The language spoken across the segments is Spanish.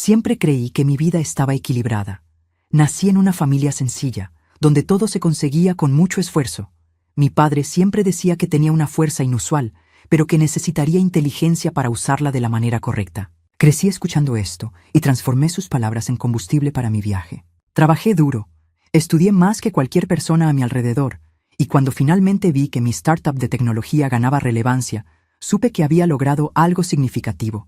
Siempre creí que mi vida estaba equilibrada. Nací en una familia sencilla, donde todo se conseguía con mucho esfuerzo. Mi padre siempre decía que tenía una fuerza inusual, pero que necesitaría inteligencia para usarla de la manera correcta. Crecí escuchando esto y transformé sus palabras en combustible para mi viaje. Trabajé duro, estudié más que cualquier persona a mi alrededor, y cuando finalmente vi que mi startup de tecnología ganaba relevancia, supe que había logrado algo significativo.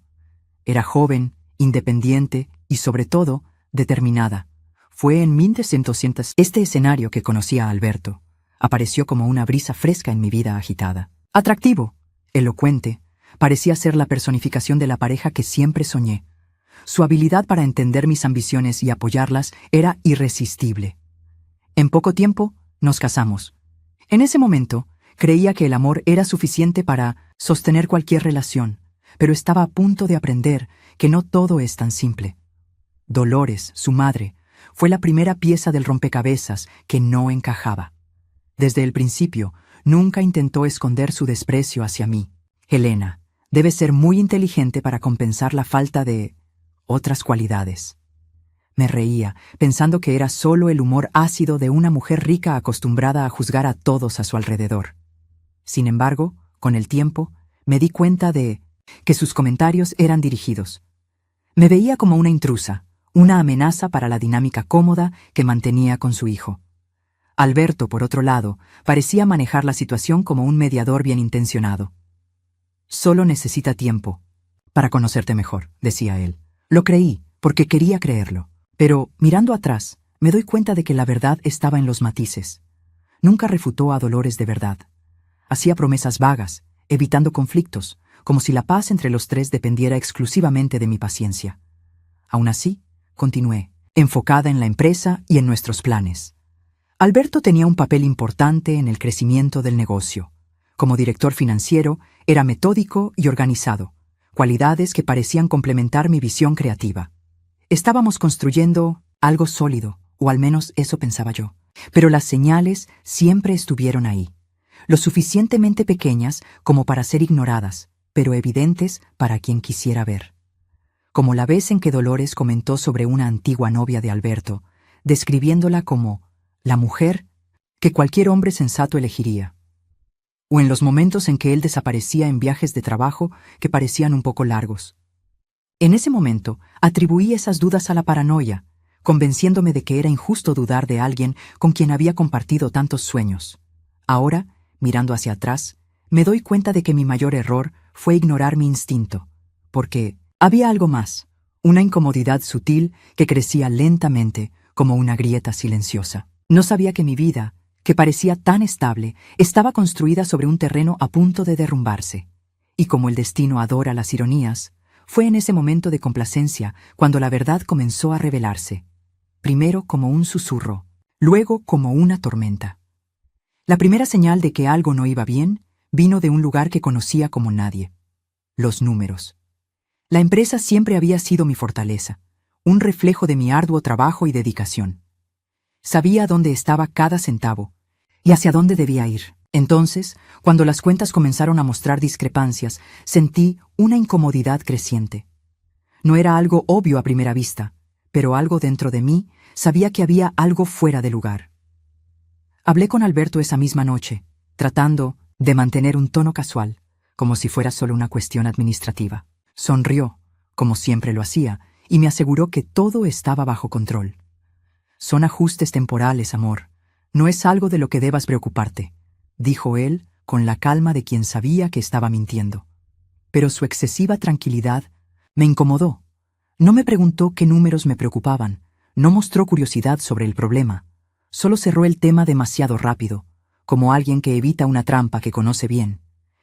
Era joven, independiente y, sobre todo, determinada. Fue en 1900 este escenario que conocí a Alberto. Apareció como una brisa fresca en mi vida agitada. Atractivo, elocuente, parecía ser la personificación de la pareja que siempre soñé. Su habilidad para entender mis ambiciones y apoyarlas era irresistible. En poco tiempo, nos casamos. En ese momento, creía que el amor era suficiente para sostener cualquier relación, pero estaba a punto de aprender que no todo es tan simple. Dolores, su madre, fue la primera pieza del rompecabezas que no encajaba. Desde el principio, nunca intentó esconder su desprecio hacia mí. Helena, debe ser muy inteligente para compensar la falta de otras cualidades. Me reía, pensando que era solo el humor ácido de una mujer rica acostumbrada a juzgar a todos a su alrededor. Sin embargo, con el tiempo, me di cuenta de que sus comentarios eran dirigidos. Me veía como una intrusa, una amenaza para la dinámica cómoda que mantenía con su hijo. Alberto, por otro lado, parecía manejar la situación como un mediador bien intencionado. «Solo necesita tiempo para conocerte mejor», decía él. Lo creí, porque quería creerlo. Pero, mirando atrás, me doy cuenta de que la verdad estaba en los matices. Nunca refutó a Dolores de verdad. Hacía promesas vagas, evitando conflictos, como si la paz entre los tres dependiera exclusivamente de mi paciencia. Aún así, continué, enfocada en la empresa y en nuestros planes. Alberto tenía un papel importante en el crecimiento del negocio. Como director financiero, era metódico y organizado, cualidades que parecían complementar mi visión creativa. Estábamos construyendo algo sólido, o al menos eso pensaba yo. Pero las señales siempre estuvieron ahí, lo suficientemente pequeñas como para ser ignoradas, pero evidentes para quien quisiera ver. Como la vez en que Dolores comentó sobre una antigua novia de Alberto, describiéndola como la mujer que cualquier hombre sensato elegiría. O en los momentos en que él desaparecía en viajes de trabajo que parecían un poco largos. En ese momento, atribuí esas dudas a la paranoia, convenciéndome de que era injusto dudar de alguien con quien había compartido tantos sueños. Ahora, mirando hacia atrás, me doy cuenta de que mi mayor error fue ignorar mi instinto, porque había algo más, una incomodidad sutil que crecía lentamente como una grieta silenciosa. No sabía que mi vida, que parecía tan estable, estaba construida sobre un terreno a punto de derrumbarse. Y como el destino adora las ironías, fue en ese momento de complacencia cuando la verdad comenzó a revelarse, primero como un susurro, luego como una tormenta. La primera señal de que algo no iba bien vino de un lugar que conocía como nadie: los números. La empresa siempre había sido mi fortaleza, un reflejo de mi arduo trabajo y dedicación. Sabía dónde estaba cada centavo y hacia dónde debía ir. Entonces, cuando las cuentas comenzaron a mostrar discrepancias, sentí una incomodidad creciente. No era algo obvio a primera vista, pero algo dentro de mí sabía que había algo fuera de lugar. Hablé con Alberto esa misma noche, tratando de mantener un tono casual, como si fuera solo una cuestión administrativa. Sonrió, como siempre lo hacía, y me aseguró que todo estaba bajo control. «Son ajustes temporales, amor. No es algo de lo que debas preocuparte», dijo él con la calma de quien sabía que estaba mintiendo. Pero su excesiva tranquilidad me incomodó. No me preguntó qué números me preocupaban, no mostró curiosidad sobre el problema, solo cerró el tema demasiado rápido, como alguien que evita una trampa que conoce bien.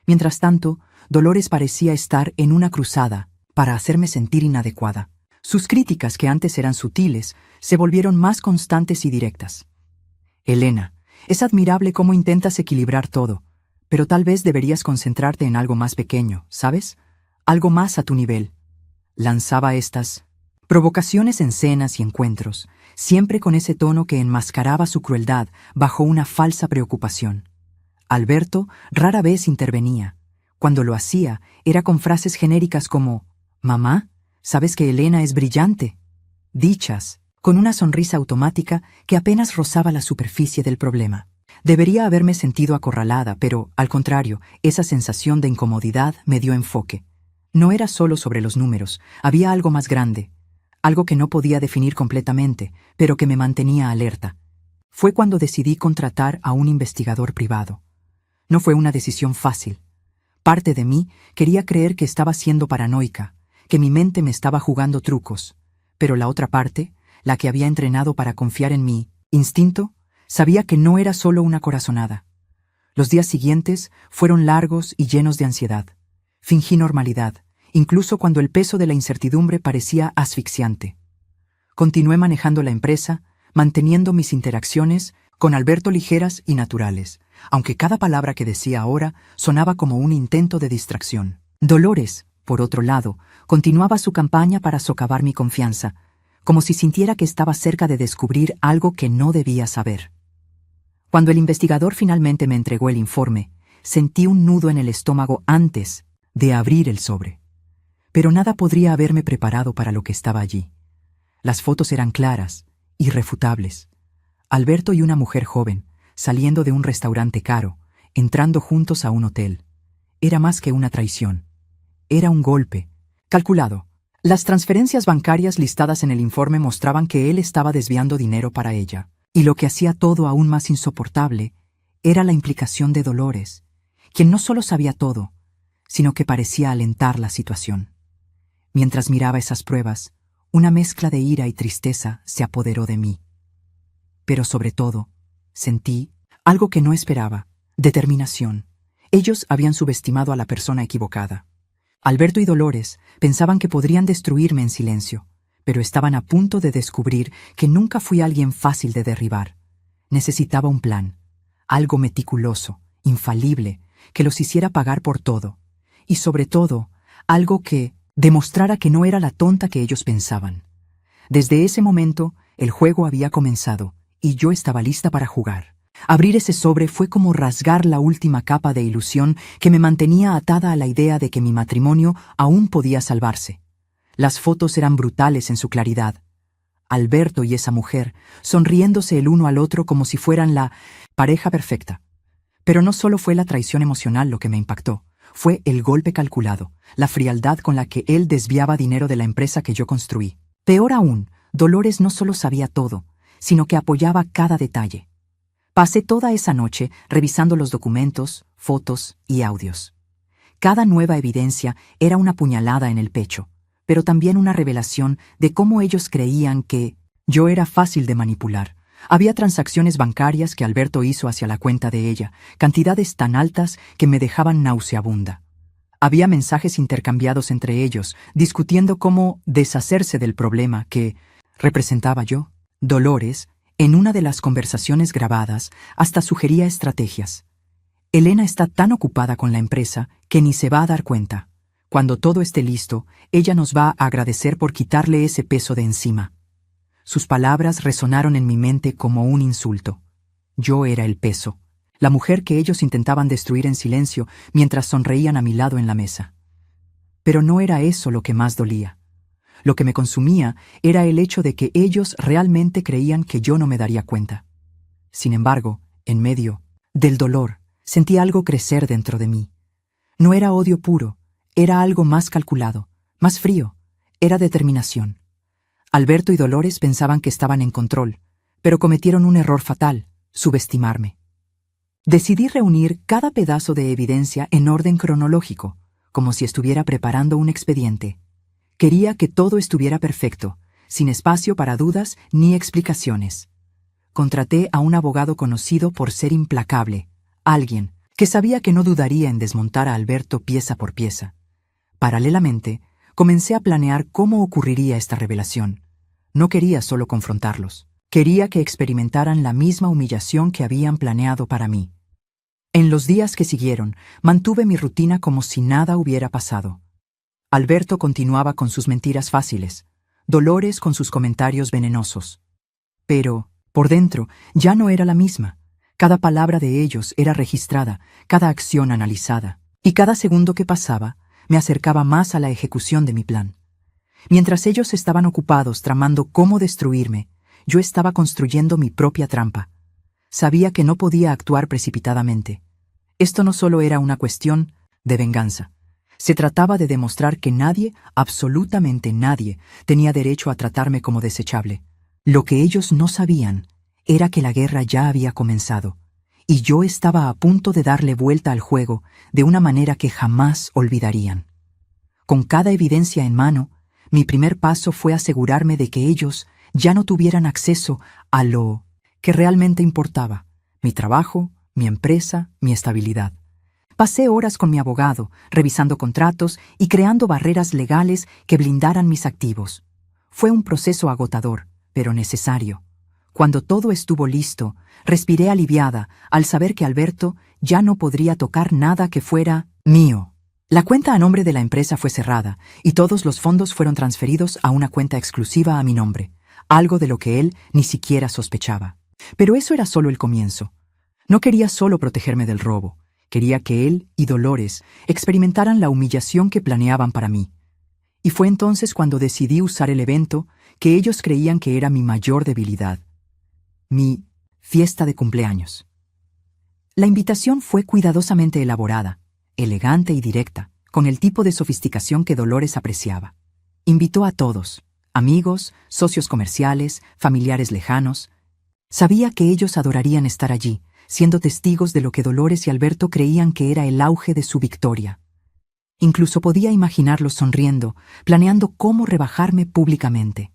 Mientras tanto, Dolores parecía estar en una cruzada para hacerme sentir inadecuada. Sus críticas, que antes eran sutiles, se volvieron más constantes y directas. «Helena, es admirable cómo intentas equilibrar todo, pero tal vez deberías concentrarte en algo más pequeño, ¿sabes? Algo más a tu nivel». Lanzaba estas provocaciones en cenas y encuentros, siempre con ese tono que enmascaraba su crueldad bajo una falsa preocupación. Alberto rara vez intervenía. Cuando lo hacía, era con frases genéricas como «Mamá, Sabes que Elena es brillante. Dichas, con una sonrisa automática que apenas rozaba la superficie del problema. Debería haberme sentido acorralada, pero, al contrario, esa sensación de incomodidad me dio enfoque. No era solo sobre los números, había algo más grande, algo que no podía definir completamente, pero que me mantenía alerta. Fue cuando decidí contratar a un investigador privado. No fue una decisión fácil. Parte de mí quería creer que estaba siendo paranoica, que mi mente me estaba jugando trucos, pero la otra parte, la que había entrenado para confiar en mi instinto, sabía que no era solo una corazonada. Los días siguientes fueron largos y llenos de ansiedad. Fingí normalidad, incluso cuando el peso de la incertidumbre parecía asfixiante. Continué manejando la empresa, manteniendo mis interacciones con Alberto ligeras y naturales, aunque cada palabra que decía ahora sonaba como un intento de distracción. Dolores, por otro lado, continuaba su campaña para socavar mi confianza, como si sintiera que estaba cerca de descubrir algo que no debía saber. Cuando el investigador finalmente me entregó el informe, sentí un nudo en el estómago antes de abrir el sobre. Pero nada podría haberme preparado para lo que estaba allí. Las fotos eran claras, irrefutables. Alberto y una mujer joven, saliendo de un restaurante caro, entrando juntos a un hotel. Era más que una traición. Era un golpe, calculado. Las transferencias bancarias listadas en el informe mostraban que él estaba desviando dinero para ella. Y lo que hacía todo aún más insoportable era la implicación de Dolores, quien no solo sabía todo, sino que parecía alentar la situación. Mientras miraba esas pruebas, una mezcla de ira y tristeza se apoderó de mí. Pero sobre todo, sentí algo que no esperaba: determinación. Ellos habían subestimado a la persona equivocada. Alberto y Dolores pensaban que podrían destruirme en silencio, pero estaban a punto de descubrir que nunca fui alguien fácil de derribar. Necesitaba un plan, algo meticuloso, infalible, que los hiciera pagar por todo, y sobre todo, algo que demostrara que no era la tonta que ellos pensaban. Desde ese momento, el juego había comenzado, y yo estaba lista para jugar. Abrir ese sobre fue como rasgar la última capa de ilusión que me mantenía atada a la idea de que mi matrimonio aún podía salvarse. Las fotos eran brutales en su claridad. Alberto y esa mujer, sonriéndose el uno al otro como si fueran la pareja perfecta. Pero no solo fue la traición emocional lo que me impactó, fue el golpe calculado, la frialdad con la que él desviaba dinero de la empresa que yo construí. Peor aún, Dolores no solo sabía todo, sino que apoyaba cada detalle. Pasé toda esa noche revisando los documentos, fotos y audios. Cada nueva evidencia era una puñalada en el pecho, pero también una revelación de cómo ellos creían que yo era fácil de manipular. Había transacciones bancarias que Alberto hizo hacia la cuenta de ella, cantidades tan altas que me dejaban nauseabunda. Había mensajes intercambiados entre ellos, discutiendo cómo deshacerse del problema que representaba yo. Dolores, en una de las conversaciones grabadas, hasta sugería estrategias. Elena está tan ocupada con la empresa que ni se va a dar cuenta. Cuando todo esté listo, ella nos va a agradecer por quitarle ese peso de encima. Sus palabras resonaron en mi mente como un insulto. Yo era el peso, la mujer que ellos intentaban destruir en silencio mientras sonreían a mi lado en la mesa. Pero no era eso lo que más dolía. Lo que me consumía era el hecho de que ellos realmente creían que yo no me daría cuenta. Sin embargo, en medio del dolor, sentí algo crecer dentro de mí. No era odio puro, era algo más calculado, más frío, era determinación. Alberto y Dolores pensaban que estaban en control, pero cometieron un error fatal: subestimarme. Decidí reunir cada pedazo de evidencia en orden cronológico, como si estuviera preparando un expediente. Quería que todo estuviera perfecto, sin espacio para dudas ni explicaciones. Contraté a un abogado conocido por ser implacable, alguien que sabía que no dudaría en desmontar a Alberto pieza por pieza. Paralelamente, comencé a planear cómo ocurriría esta revelación. No quería solo confrontarlos. Quería que experimentaran la misma humillación que habían planeado para mí. En los días que siguieron, mantuve mi rutina como si nada hubiera pasado. Alberto continuaba con sus mentiras fáciles, Dolores con sus comentarios venenosos. Pero, por dentro, ya no era la misma. Cada palabra de ellos era registrada, cada acción analizada, y cada segundo que pasaba me acercaba más a la ejecución de mi plan. Mientras ellos estaban ocupados tramando cómo destruirme, yo estaba construyendo mi propia trampa. Sabía que no podía actuar precipitadamente. Esto no solo era una cuestión de venganza. Se trataba de demostrar que nadie, absolutamente nadie, tenía derecho a tratarme como desechable. Lo que ellos no sabían era que la guerra ya había comenzado, y yo estaba a punto de darle vuelta al juego de una manera que jamás olvidarían. Con cada evidencia en mano, mi primer paso fue asegurarme de que ellos ya no tuvieran acceso a lo que realmente importaba: mi trabajo, mi empresa, mi estabilidad. Pasé horas con mi abogado, revisando contratos y creando barreras legales que blindaran mis activos. Fue un proceso agotador, pero necesario. Cuando todo estuvo listo, respiré aliviada al saber que Alberto ya no podría tocar nada que fuera mío. La cuenta a nombre de la empresa fue cerrada y todos los fondos fueron transferidos a una cuenta exclusiva a mi nombre, algo de lo que él ni siquiera sospechaba. Pero eso era solo el comienzo. No quería solo protegerme del robo. Quería que él y Dolores experimentaran la humillación que planeaban para mí. Y fue entonces cuando decidí usar el evento que ellos creían que era mi mayor debilidad: mi fiesta de cumpleaños. La invitación fue cuidadosamente elaborada, elegante y directa, con el tipo de sofisticación que Dolores apreciaba. Invitó a todos: amigos, socios comerciales, familiares lejanos. Sabía que ellos adorarían estar allí, siendo testigos de lo que Dolores y Alberto creían que era el auge de su victoria. Incluso podía imaginarlos sonriendo, planeando cómo rebajarme públicamente.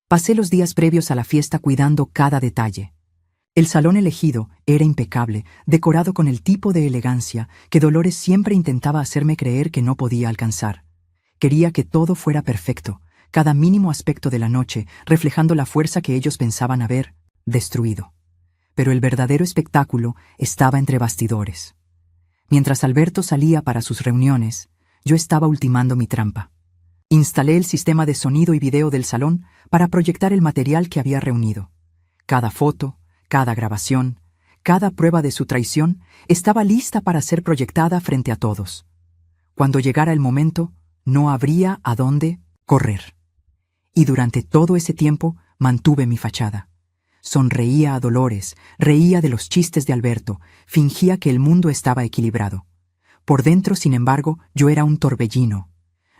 Pasé los días previos a la fiesta cuidando cada detalle. El salón elegido era impecable, decorado con el tipo de elegancia que Dolores siempre intentaba hacerme creer que no podía alcanzar. Quería que todo fuera perfecto, cada mínimo aspecto de la noche reflejando la fuerza que ellos pensaban haber destruido. Pero el verdadero espectáculo estaba entre bastidores. Mientras Alberto salía para sus reuniones, yo estaba ultimando mi trampa. Instalé el sistema de sonido y video del salón para proyectar el material que había reunido. Cada foto, cada grabación, cada prueba de su traición estaba lista para ser proyectada frente a todos. Cuando llegara el momento, no habría a dónde correr. Y durante todo ese tiempo mantuve mi fachada. Sonreía a Dolores, reía de los chistes de Alberto, fingía que el mundo estaba equilibrado. Por dentro, sin embargo, yo era un torbellino.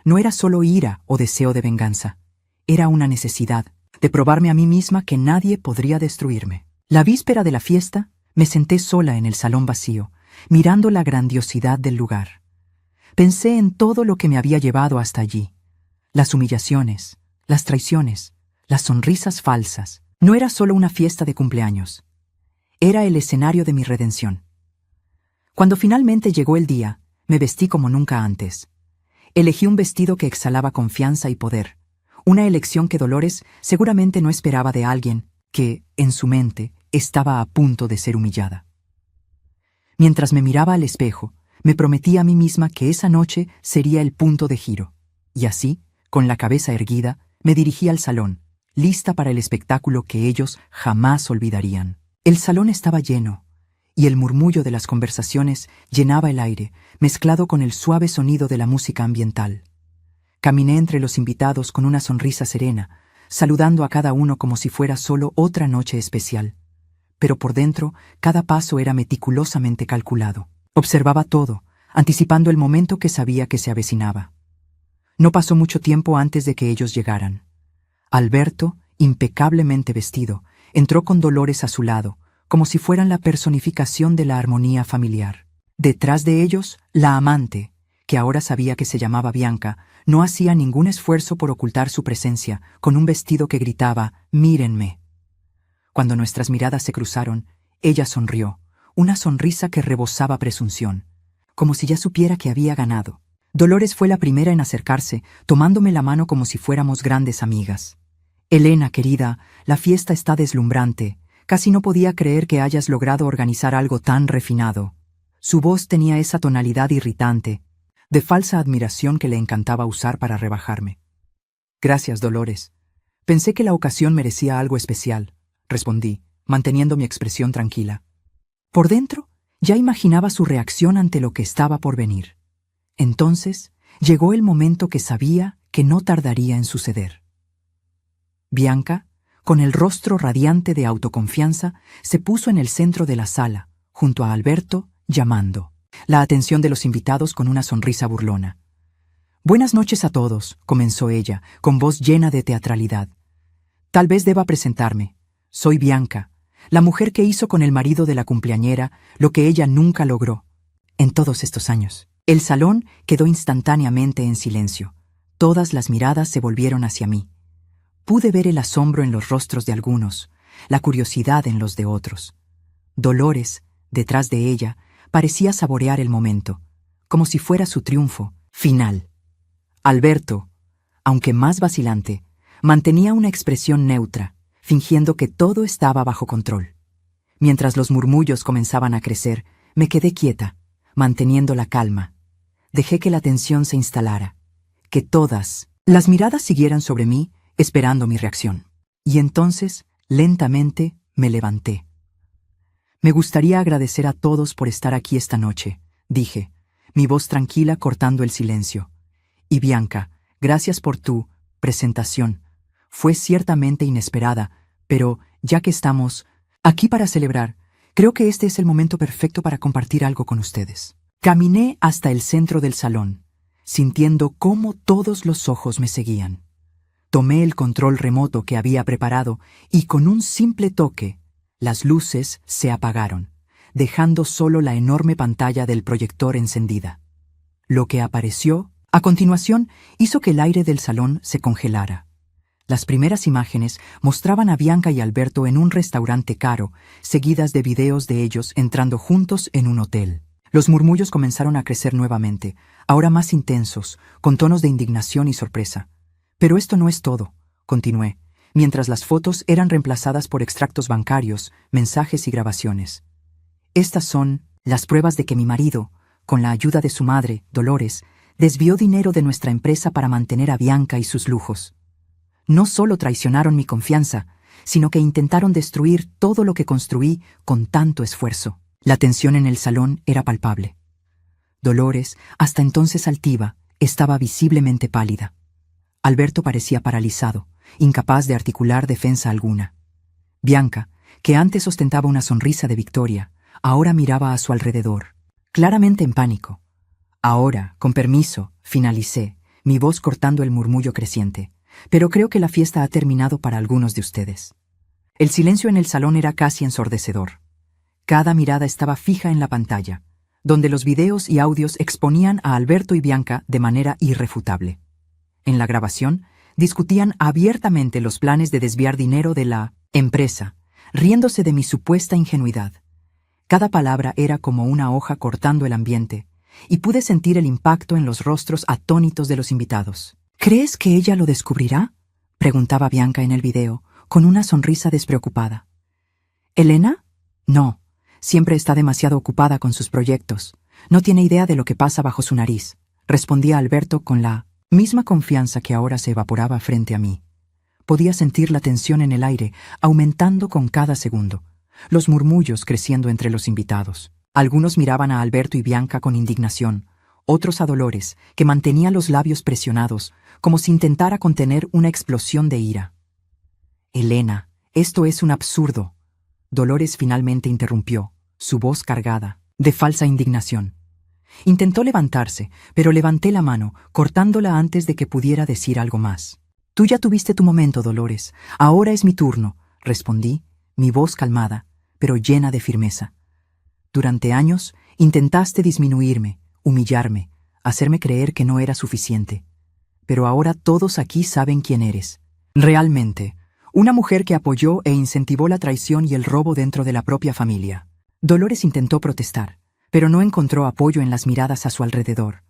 No era solo ira o deseo de venganza. Era una necesidad de probarme a mí misma que nadie podría destruirme. La víspera de la fiesta, me senté sola en el salón vacío, mirando la grandiosidad del lugar. Pensé en todo lo que me había llevado hasta allí: las humillaciones, las traiciones, las sonrisas falsas. No era solo una fiesta de cumpleaños. Era el escenario de mi redención. Cuando finalmente llegó el día, me vestí como nunca antes. Elegí un vestido que exhalaba confianza y poder, una elección que Dolores seguramente no esperaba de alguien que, en su mente, estaba a punto de ser humillada. Mientras me miraba al espejo, me prometí a mí misma que esa noche sería el punto de giro, y así, con la cabeza erguida, me dirigí al salón, lista para el espectáculo que ellos jamás olvidarían. El salón estaba lleno, y el murmullo de las conversaciones llenaba el aire, mezclado con el suave sonido de la música ambiental. Caminé entre los invitados con una sonrisa serena, saludando a cada uno como si fuera solo otra noche especial. Pero por dentro, cada paso era meticulosamente calculado. Observaba todo, anticipando el momento que sabía que se avecinaba. No pasó mucho tiempo antes de que ellos llegaran. Alberto, impecablemente vestido, entró con Dolores a su lado, como si fueran la personificación de la armonía familiar. Detrás de ellos, la amante, que ahora sabía que se llamaba Bianca, no hacía ningún esfuerzo por ocultar su presencia, con un vestido que gritaba: «¡Mírenme!». Cuando nuestras miradas se cruzaron, ella sonrió, una sonrisa que rebosaba presunción, como si ya supiera que había ganado. Dolores fue la primera en acercarse, tomándome la mano como si fuéramos grandes amigas. «Elena, querida, la fiesta está deslumbrante. Casi no podía creer que hayas logrado organizar algo tan refinado». Su voz tenía esa tonalidad irritante, de falsa admiración que le encantaba usar para rebajarme. «Gracias, Dolores. Pensé que la ocasión merecía algo especial», respondí, manteniendo mi expresión tranquila. Por dentro, ya imaginaba su reacción ante lo que estaba por venir. Entonces, llegó el momento que sabía que no tardaría en suceder. Bianca, con el rostro radiante de autoconfianza, se puso en el centro de la sala, junto a Alberto, llamando la atención de los invitados con una sonrisa burlona. «Buenas noches a todos», comenzó ella, con voz llena de teatralidad. «Tal vez deba presentarme. Soy Bianca, la mujer que hizo con el marido de la cumpleañera lo que ella nunca logró en todos estos años». El salón quedó instantáneamente en silencio. Todas las miradas se volvieron hacia mí. Pude ver el asombro en los rostros de algunos, la curiosidad en los de otros. Dolores, detrás de ella, parecía saborear el momento, como si fuera su triunfo final. Alberto, aunque más vacilante, mantenía una expresión neutra, fingiendo que todo estaba bajo control. Mientras los murmullos comenzaban a crecer, me quedé quieta, manteniendo la calma. Dejé que la tensión se instalara, que todas las miradas siguieran sobre mí, esperando mi reacción. Y entonces, lentamente, me levanté. «Me gustaría agradecer a todos por estar aquí esta noche», dije, mi voz tranquila cortando el silencio. «Y Bianca, gracias por tu presentación. Fue ciertamente inesperada, pero ya que estamos aquí para celebrar, creo que este es el momento perfecto para compartir algo con ustedes». Caminé hasta el centro del salón, sintiendo cómo todos los ojos me seguían. Tomé el control remoto que había preparado y con un simple toque, las luces se apagaron, dejando solo la enorme pantalla del proyector encendida. Lo que apareció, a continuación, hizo que el aire del salón se congelara. Las primeras imágenes mostraban a Bianca y Alberto en un restaurante caro, seguidas de videos de ellos entrando juntos en un hotel. Los murmullos comenzaron a crecer nuevamente, ahora más intensos, con tonos de indignación y sorpresa. «Pero esto no es todo», continué, mientras las fotos eran reemplazadas por extractos bancarios, mensajes y grabaciones. «Estas son las pruebas de que mi marido, con la ayuda de su madre, Dolores, desvió dinero de nuestra empresa para mantener a Bianca y sus lujos. No solo traicionaron mi confianza, sino que intentaron destruir todo lo que construí con tanto esfuerzo». La tensión en el salón era palpable. Dolores, hasta entonces altiva, estaba visiblemente pálida. Alberto parecía paralizado, incapaz de articular defensa alguna. Bianca, que antes ostentaba una sonrisa de victoria, ahora miraba a su alrededor, claramente en pánico. «Ahora, con permiso», finalicé, mi voz cortando el murmullo creciente, «pero creo que la fiesta ha terminado para algunos de ustedes». El silencio en el salón era casi ensordecedor. Cada mirada estaba fija en la pantalla, donde los videos y audios exponían a Alberto y Bianca de manera irrefutable. En la grabación, discutían abiertamente los planes de desviar dinero de la empresa, riéndose de mi supuesta ingenuidad. Cada palabra era como una hoja cortando el ambiente, y pude sentir el impacto en los rostros atónitos de los invitados. «¿Crees que ella lo descubrirá?», preguntaba Bianca en el video, con una sonrisa despreocupada. «¿Elena? No. Siempre está demasiado ocupada con sus proyectos. No tiene idea de lo que pasa bajo su nariz», respondía Alberto con la misma confianza que ahora se evaporaba frente a mí. Podía sentir la tensión en el aire, aumentando con cada segundo, los murmullos creciendo entre los invitados. Algunos miraban a Alberto y Bianca con indignación, otros a Dolores, que mantenía los labios presionados, como si intentara contener una explosión de ira. «Elena, esto es un absurdo», Dolores finalmente interrumpió, su voz cargada de falsa indignación. Intentó levantarse, pero levanté la mano, cortándola antes de que pudiera decir algo más. «Tú ya tuviste tu momento, Dolores. Ahora es mi turno», respondí, mi voz calmada, pero llena de firmeza. «Durante años intentaste disminuirme, humillarme, hacerme creer que no era suficiente. Pero ahora todos aquí saben quién eres. Realmente, una mujer que apoyó e incentivó la traición y el robo dentro de la propia familia». Dolores intentó protestar, pero no encontró apoyo en las miradas a su alrededor.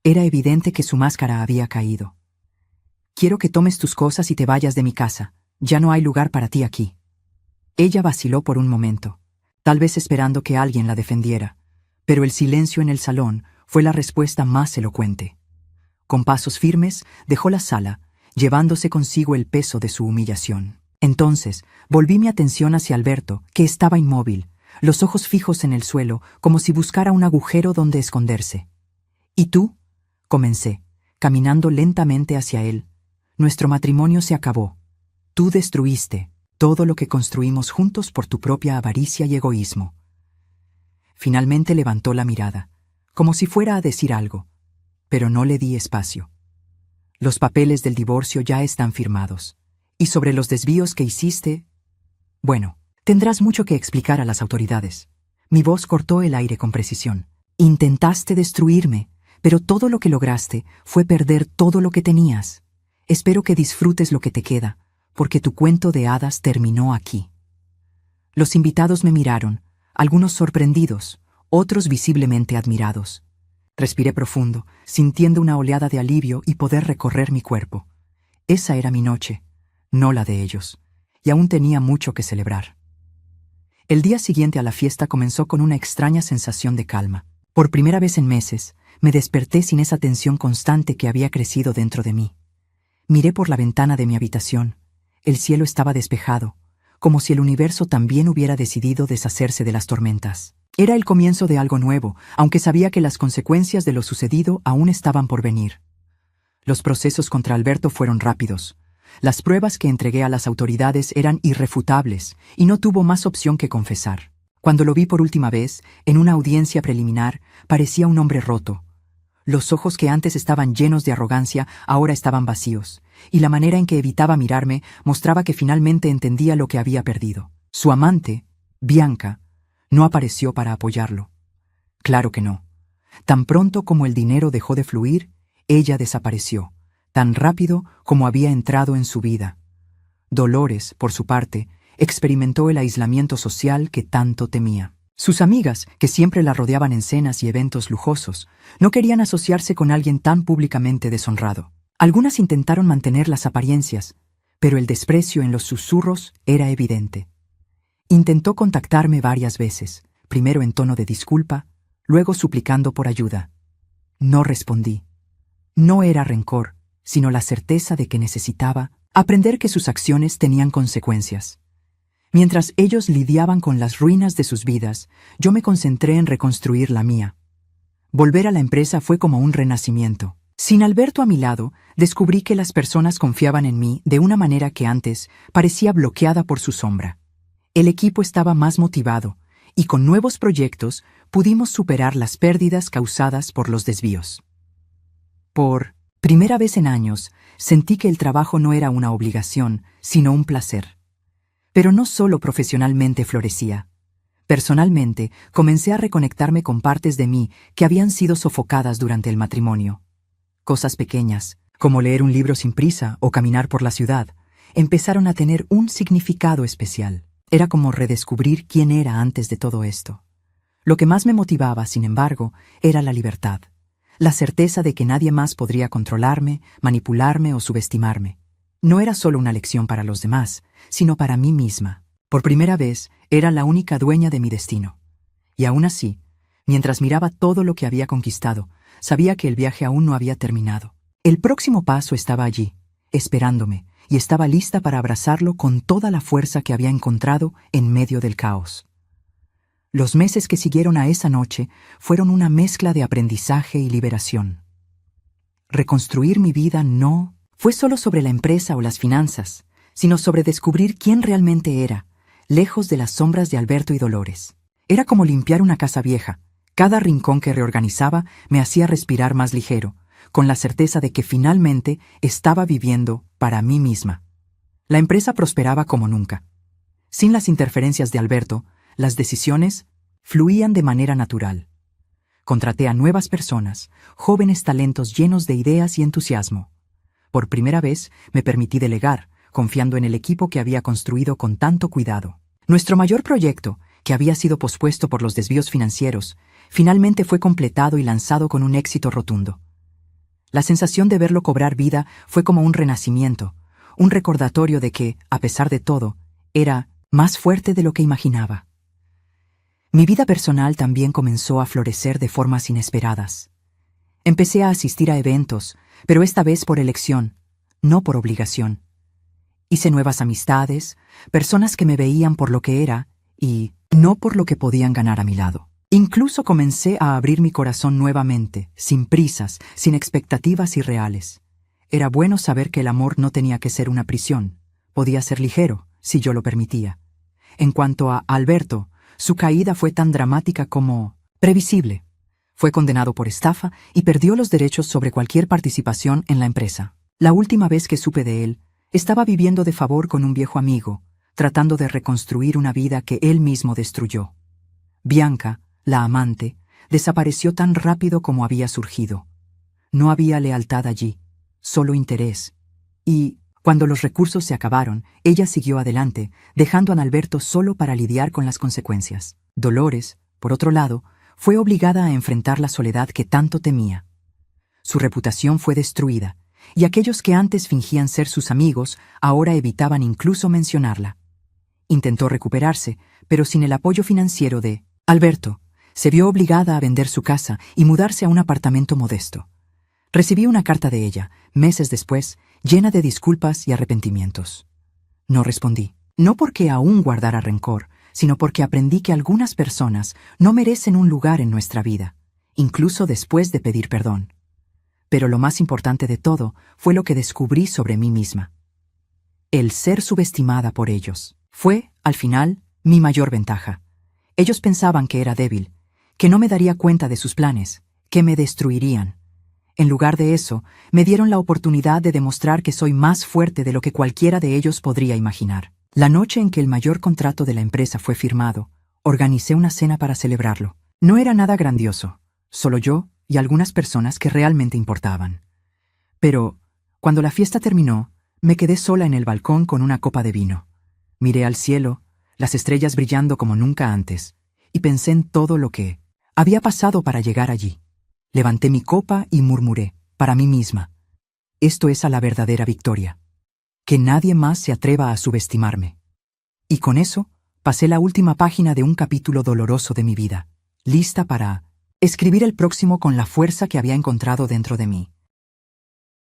Era evidente que su máscara había caído. «Quiero que tomes tus cosas y te vayas de mi casa. Ya no hay lugar para ti aquí». Ella vaciló por un momento, tal vez esperando que alguien la defendiera, pero el silencio en el salón fue la respuesta más elocuente. Con pasos firmes, dejó la sala, llevándose consigo el peso de su humillación. Entonces, volví mi atención hacia Alberto, que estaba inmóvil, los ojos fijos en el suelo, como si buscara un agujero donde esconderse. «¿Y tú?», comencé, caminando lentamente hacia él. Nuestro matrimonio se acabó. Tú destruiste todo lo que construimos juntos por tu propia avaricia y egoísmo. Finalmente levantó la mirada, como si fuera a decir algo, pero no le di espacio. Los papeles del divorcio ya están firmados. Y sobre los desvíos que hiciste, bueno, tendrás mucho que explicar a las autoridades. Mi voz cortó el aire con precisión. Intentaste destruirme, pero todo lo que lograste fue perder todo lo que tenías. Espero que disfrutes lo que te queda, porque tu cuento de hadas terminó aquí. Los invitados me miraron, algunos sorprendidos, otros visiblemente admirados. Respiré profundo, sintiendo una oleada de alivio y poder recorrer mi cuerpo. Esa era mi noche, no la de ellos, y aún tenía mucho que celebrar. El día siguiente a la fiesta comenzó con una extraña sensación de calma. Por primera vez en meses, me desperté sin esa tensión constante que había crecido dentro de mí. Miré por la ventana de mi habitación. El cielo estaba despejado, como si el universo también hubiera decidido deshacerse de las tormentas. Era el comienzo de algo nuevo, aunque sabía que las consecuencias de lo sucedido aún estaban por venir. Los procesos contra Alberto fueron rápidos. Las pruebas que entregué a las autoridades eran irrefutables y no tuvo más opción que confesar. Cuando lo vi por última vez, en una audiencia preliminar, parecía un hombre roto. Los ojos que antes estaban llenos de arrogancia ahora estaban vacíos, y la manera en que evitaba mirarme mostraba que finalmente entendía lo que había perdido. Su amante, Bianca, no apareció para apoyarlo. Claro que no. Tan pronto como el dinero dejó de fluir, ella desapareció, tan rápido como había entrado en su vida. Dolores, por su parte, experimentó el aislamiento social que tanto temía. Sus amigas, que siempre la rodeaban en cenas y eventos lujosos, no querían asociarse con alguien tan públicamente deshonrado. Algunas intentaron mantener las apariencias, pero el desprecio en los susurros era evidente. Intentó contactarme varias veces, primero en tono de disculpa, luego suplicando por ayuda. No respondí. No era rencor, sino la certeza de que necesitaba aprender que sus acciones tenían consecuencias. Mientras ellos lidiaban con las ruinas de sus vidas, yo me concentré en reconstruir la mía. Volver a la empresa fue como un renacimiento. Sin Alberto a mi lado, descubrí que las personas confiaban en mí de una manera que antes parecía bloqueada por su sombra. El equipo estaba más motivado, y con nuevos proyectos pudimos superar las pérdidas causadas por los desvíos. Por primera vez en años, sentí que el trabajo no era una obligación, sino un placer. Pero no solo profesionalmente florecía. Personalmente, comencé a reconectarme con partes de mí que habían sido sofocadas durante el matrimonio. Cosas pequeñas, como leer un libro sin prisa o caminar por la ciudad, empezaron a tener un significado especial. Era como redescubrir quién era antes de todo esto. Lo que más me motivaba, sin embargo, era la libertad. La certeza de que nadie más podría controlarme, manipularme o subestimarme. No era solo una lección para los demás, sino para mí misma. Por primera vez, era la única dueña de mi destino. Y aún así, mientras miraba todo lo que había conquistado, sabía que el viaje aún no había terminado. El próximo paso estaba allí, esperándome, y estaba lista para abrazarlo con toda la fuerza que había encontrado en medio del caos. Los meses que siguieron a esa noche fueron una mezcla de aprendizaje y liberación. Reconstruir mi vida no fue solo sobre la empresa o las finanzas, sino sobre descubrir quién realmente era, lejos de las sombras de Alberto y Dolores. Era como limpiar una casa vieja. Cada rincón que reorganizaba me hacía respirar más ligero, con la certeza de que finalmente estaba viviendo para mí misma. La empresa prosperaba como nunca. Sin las interferencias de Alberto, las decisiones fluían de manera natural. Contraté a nuevas personas, jóvenes talentos llenos de ideas y entusiasmo. Por primera vez me permití delegar, confiando en el equipo que había construido con tanto cuidado. Nuestro mayor proyecto, que había sido pospuesto por los desvíos financieros, finalmente fue completado y lanzado con un éxito rotundo. La sensación de verlo cobrar vida fue como un renacimiento, un recordatorio de que, a pesar de todo, era más fuerte de lo que imaginaba. Mi vida personal también comenzó a florecer de formas inesperadas. Empecé a asistir a eventos, pero esta vez por elección, no por obligación. Hice nuevas amistades, personas que me veían por lo que era y no por lo que podían ganar a mi lado. Incluso comencé a abrir mi corazón nuevamente, sin prisas, sin expectativas irreales. Era bueno saber que el amor no tenía que ser una prisión. Podía ser ligero, si yo lo permitía. En cuanto a Alberto, su caída fue tan dramática como previsible. Fue condenado por estafa y perdió los derechos sobre cualquier participación en la empresa. La última vez que supe de él, estaba viviendo de favor con un viejo amigo, tratando de reconstruir una vida que él mismo destruyó. Bianca, la amante, desapareció tan rápido como había surgido. No había lealtad allí, solo interés. Y, cuando los recursos se acabaron, ella siguió adelante, dejando a Alberto solo para lidiar con las consecuencias. Dolores, por otro lado, fue obligada a enfrentar la soledad que tanto temía. Su reputación fue destruida, y aquellos que antes fingían ser sus amigos ahora evitaban incluso mencionarla. Intentó recuperarse, pero sin el apoyo financiero de Alberto, se vio obligada a vender su casa y mudarse a un apartamento modesto. Recibí una carta de ella, meses después, llena de disculpas y arrepentimientos. No respondí, no porque aún guardara rencor, sino porque aprendí que algunas personas no merecen un lugar en nuestra vida, incluso después de pedir perdón. Pero lo más importante de todo fue lo que descubrí sobre mí misma. El ser subestimada por ellos fue, al final, mi mayor ventaja. Ellos pensaban que era débil, que no me daría cuenta de sus planes, que me destruirían. En lugar de eso, me dieron la oportunidad de demostrar que soy más fuerte de lo que cualquiera de ellos podría imaginar. La noche en que el mayor contrato de la empresa fue firmado, organicé una cena para celebrarlo. No era nada grandioso, solo yo y algunas personas que realmente importaban. Pero, cuando la fiesta terminó, me quedé sola en el balcón con una copa de vino. Miré al cielo, las estrellas brillando como nunca antes, y pensé en todo lo que había pasado para llegar allí. Levanté mi copa y murmuré, para mí misma: esto es a la verdadera victoria. Que nadie más se atreva a subestimarme. Y con eso, pasé la última página de un capítulo doloroso de mi vida, lista para escribir el próximo con la fuerza que había encontrado dentro de mí.